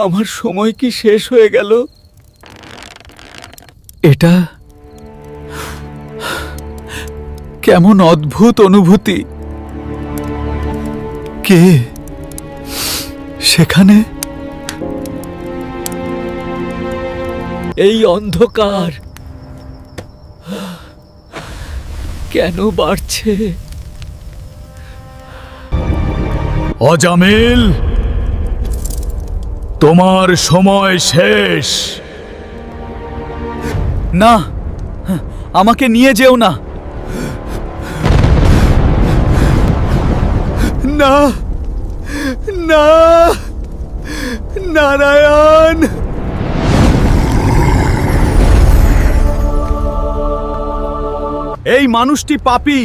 আমার সময় কি শেষ হয়ে গেল? এটা কেমন অদ্ভুত অনুভূতি। কে সেখানে? এই অন্ধকার কেন বাড়ছে? অজামিল, তোমার সময় শেষ। না, আমাকে নিয়ে যেও না। না না, নারায়ণ। এই মানুষটি পাপী,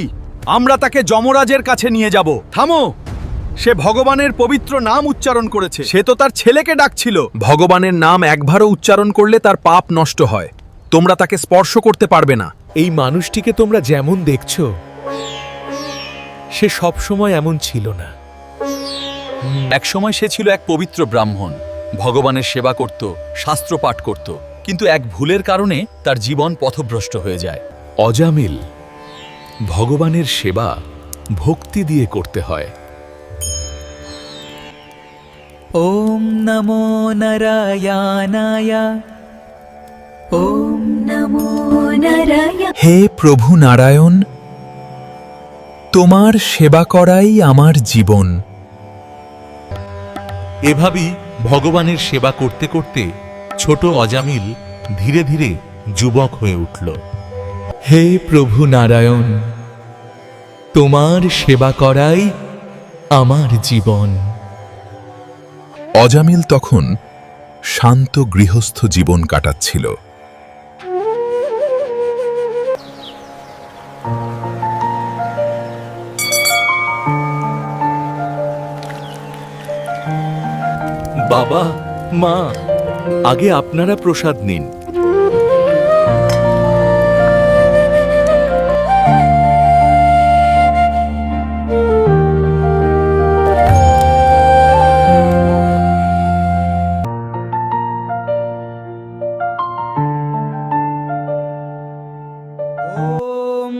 আমরা তাকে যমরাজের কাছে নিয়ে যাব। থামো, সে ভগবানের পবিত্র নাম উচ্চারণ করেছে। সে তো তার ছেলেকে ডাকছিল। ভগবানের নাম একবারও উচ্চারণ করলে তার পাপ নষ্ট হয়। তোমরা তাকে স্পর্শ করতে পারবে না। এই মানুষটিকে তোমরা যেমন দেখছো, সে সবসময় এমন ছিল না। একসময় সে ছিল এক পবিত্র ব্রাহ্মণ, ভগবানের সেবা করত, শাস্ত্র পাঠ করত, কিন্তু এক ভুলের কারণে তার জীবন পথভ্রষ্ট হয়ে যায়। অজামিল, ভগবানের সেবা ভক্তি দিয়ে করতে হয়। ওম নমো নারায়ণায়। ওম নমো নারায়ণ। হে প্রভু নারায়ণ, তোমার সেবা করাই আমার জীবন। এভাবেই ভগবানের সেবা করতে করতে ছোট অজামিল ধীরে ধীরে যুবক হয়ে উঠল। হে প্রভু নারায়ণ, তোমার সেবা করাই আমার জীবন। অজামিল তখন শান্ত গৃহস্থ জীবন কাটাচ্ছিল। বাবা, মা, আগে আপনারা প্রসাদ নিন। ওম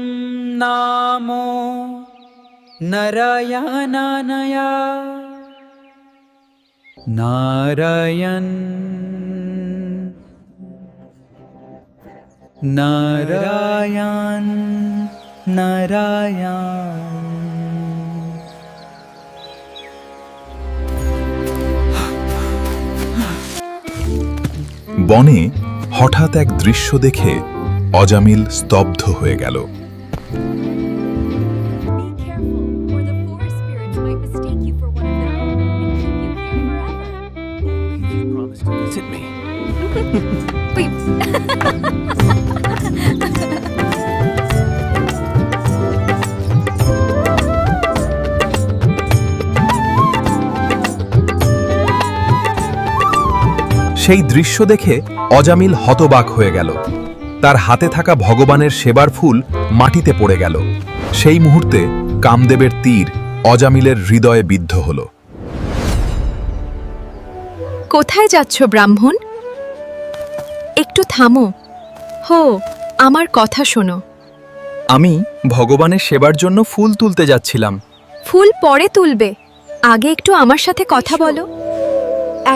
নমো নারায়ণায়। নারায়ণ নারায়ণ নারায়ণ। বনে হঠাৎ এক দৃশ্য দেখে অজামিল স্তব্ধ হয়ে গেল। Be careful, or the forest spirits might mistake you for one of their own and keep you here forever. You promised to visit me. সেই দৃশ্য দেখে অজামিল হতবাক হয়ে গেল। তার হাতে থাকা ভগবানের সেবার ফুল মাটিতে পড়ে গেল। সেই মুহূর্তে কামদেবের তীর অজামিলের হৃদয়ে বিদ্ধ হল। কোথায় যাচ্ছ ব্রাহ্মণ? একটু থামো। হো, আমার কথা শোনো। আমি ভগবানের সেবার জন্য ফুল তুলতে যাচ্ছিলাম। ফুল পরে তুলবে, আগে একটু আমার সাথে কথা বলো।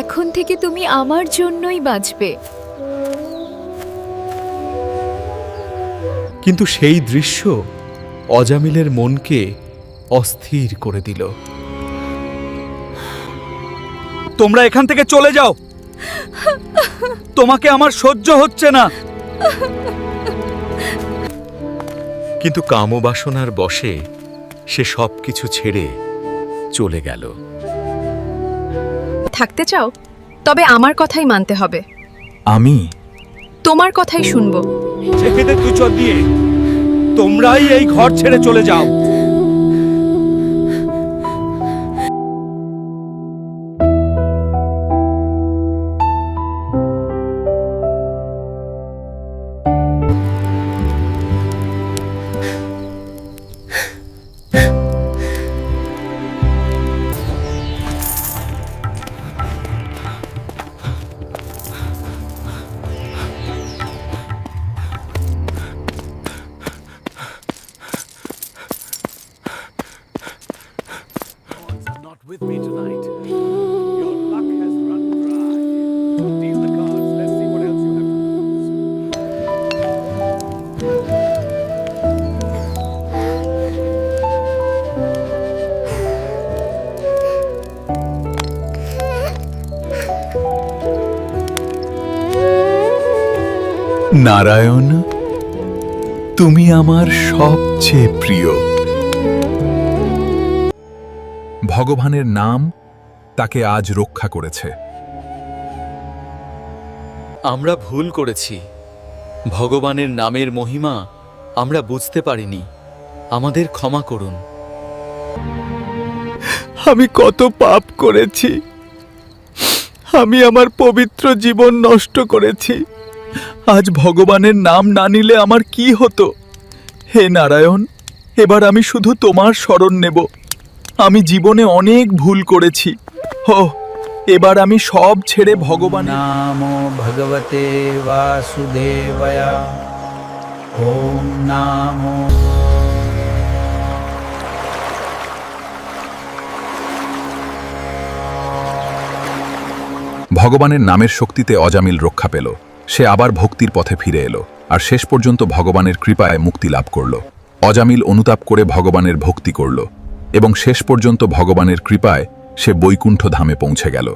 এখন থেকে তুমি আমার জন্যই বাঁচবে। কিন্তু সেই দৃশ্য অজামিলের মনকে অস্থির করে দিল। তোমরা এখান থেকে চলে যাও, তোমাকে আমার সহ্য হচ্ছে না। কিন্তু কামবাসনার বশে সে সবকিছু ছেড়ে চলে গেল। থাকতে চাও? তবে আমার কথাই মানতে হবে। আমি তোমার কথাই শুনবো। ছেকেদের তুচর দিয়ে তোমরাই এই ঘর ছেড়ে চলে যাও। with me tonight. Your luck has run dry. Don't deal the cards. Let's see what else you have to lose. Narayan, তুমি আমার সবচেয়ে প্রিয়। ভগবানের নাম তাকে আজ রক্ষা করেছে। আমরা ভুল করেছি। ভগবানের নামের মহিমা আমরা বুঝতে পারিনি। আমাদের ক্ষমা করুন। আমি কত পাপ করেছি। আমি আমার পবিত্র জীবন নষ্ট করেছি। আজ ভগবানের নাম না নিলে আমার কি হতো? হে নারায়ণ, এবার আমি শুধু তোমার শরণ নেব। আমি জীবনে অনেক ভুল করেছি। এবার আমি সব ছেড়ে ভগবান नामो भगवते वासुदेवाय ॐ नामो ভগবানের নামের শক্তিতে অজামিল রক্ষা পেল। সে আবার ভক্তির পথে ফিরে এলো আর শেষ পর্যন্ত ভগবানের কৃপায় মুক্তি লাভ করল। অজামিল অনুতাপ করে ভগবানের ভক্তি করল এবং শেষ পর্যন্ত ভগবানের কৃপায় সে বৈকুণ্ঠ ধামে পৌঁছে গেল।